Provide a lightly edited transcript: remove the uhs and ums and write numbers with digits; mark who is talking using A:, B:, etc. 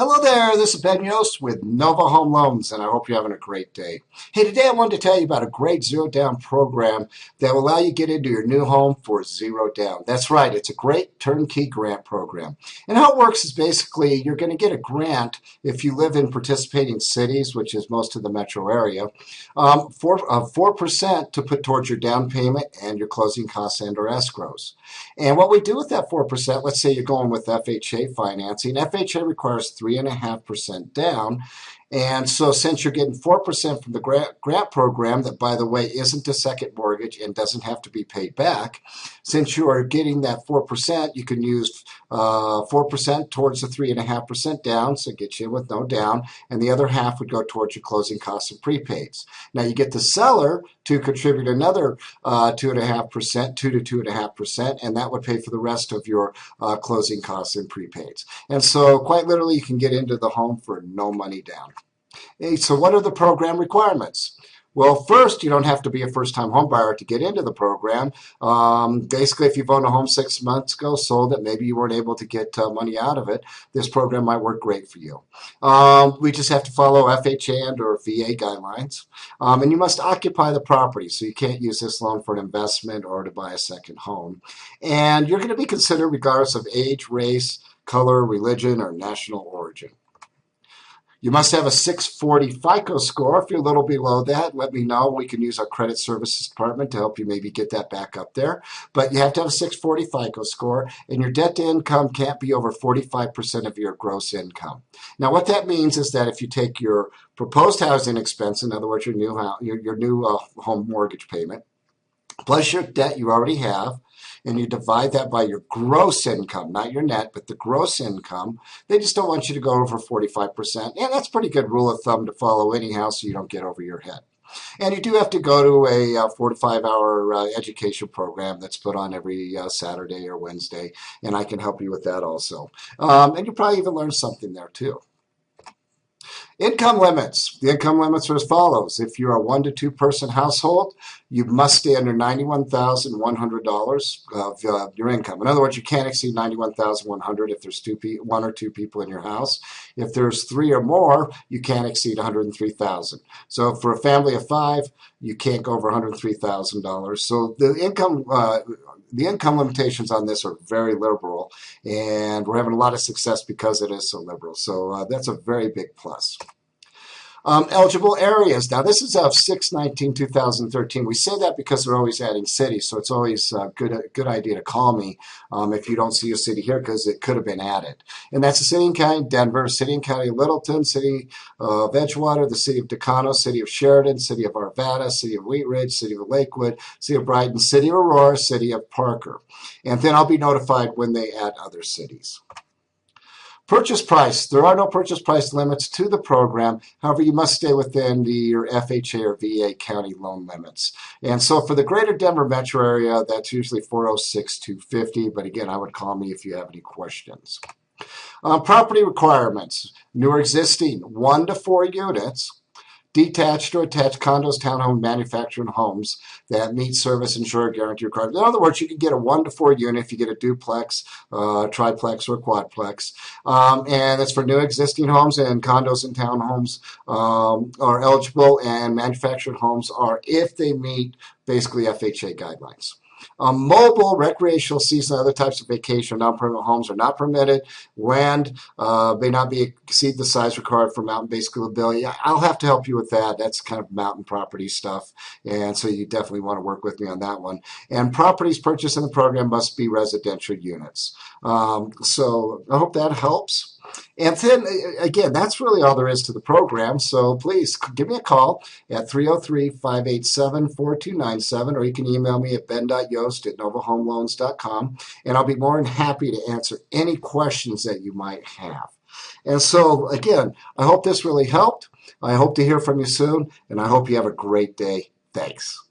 A: Hello there, this is Ben Yost with Nova Home Loans, and I hope you're having a great day. Hey, today I wanted to tell you about a great zero-down program that will allow you to get into your new home for zero down. That's right, it's a great turnkey grant program. And how it works is basically you're going to get a grant if you live in participating cities, which is most of the metro area, 4% to put towards your down payment and your closing costs and or escrows. And what we do with that 4%, let's say you're going with FHA financing. FHA requires 3.5% down. And so since you're getting 4% from the grant program, that by the way isn't a second mortgage and doesn't have to be paid back, since you are getting that 4%, you can use 4% towards the 3.5% down, so it gets you with no down, and the other half would go towards your closing costs and prepaids. Now you get the seller to contribute another 2.5%, 2 to 2.5%, and that would pay for the rest of your closing costs and prepaids. And so quite literally you can get into the home for no money down. Hey, so what are the program requirements? Well, first, you don't have to be a first-time home buyer to get into the program. Basically, if you've owned a home 6 months ago, sold it, maybe you weren't able to get money out of it, this program might work great for you. We just have to follow FHA and or VA guidelines. And you must occupy the property, so you can't use this loan for an investment or to buy a second home. And you're going to be considered regardless of age, race, color, religion, or national origin. You must have a 640 FICO score. If you're a little below that, let me know. We can use our credit services department to help you maybe get that back up there. But you have to have a 640 FICO score, and your debt to income can't be over 45% of your gross income. Now, what that means is that if you take your proposed housing expense, in other words, your new home mortgage payment, plus your debt you already have, and you divide that by your gross income, not your net, but the gross income, they just don't want you to go over 45%. And that's a pretty good rule of thumb to follow anyhow so you don't get over your head. And you do have to go to a 4 to 5 hour education program that's put on every Saturday or Wednesday, and I can help you with that also. And you probably even learn something there too. Income limits. The income limits are as follows. If you're a 1 to 2 person household, you must stay under $91,100 of your income. In other words, you can't exceed $91,100 if there's 1 or 2 people in your house. If there's 3 or more, you can't exceed $103,000. So for a family of 5, you can't go over $103,000. So the income limitations on this are very liberal, and we're having a lot of success because it is so liberal. So that's a very big plus. Eligible areas. Now, this is of 6/19/2013. We say that because they're always adding cities, so it's always a good idea to call me if you don't see a city here because it could have been added. And that's the city and county of Denver, city and county of Littleton, city of Edgewater, the city of Decano, city of Sheridan, city of Arvada, city of Wheat Ridge, city of Lakewood, city of Brighton, city of Aurora, city of Parker. And then I'll be notified when they add other cities. Purchase price. There are no purchase price limits to the program. However, you must stay within your FHA or VA county loan limits. And so for the greater Denver metro area, that's usually $406,250. But again, I would call me if you have any questions. Property requirements. New or existing, 1 to 4 units. Detached or attached condos, townhomes, manufactured homes that meet service insurer guarantee requirements. In other words, you can get a 1 to 4 unit if you get a duplex, triplex, or quadplex. And that's for new existing homes, and condos and townhomes are eligible, and manufactured homes are if they meet basically FHA guidelines. Mobile, recreational, seasonal, other types of vacation, non-permanent homes are not permitted. Land may not exceed the size required for mountain-based livability. I'll have to help you with that. That's kind of mountain property stuff, and so you definitely want to work with me on that one. And properties purchased in the program must be residential units. So I hope that helps. And then, again, that's really all there is to the program. So please give me a call at 303-587-4297, or you can email me at ben.yost@novahomeloans.com, and I'll be more than happy to answer any questions that you might have. And so, again, I hope this really helped. I hope to hear from you soon, and I hope you have a great day. Thanks.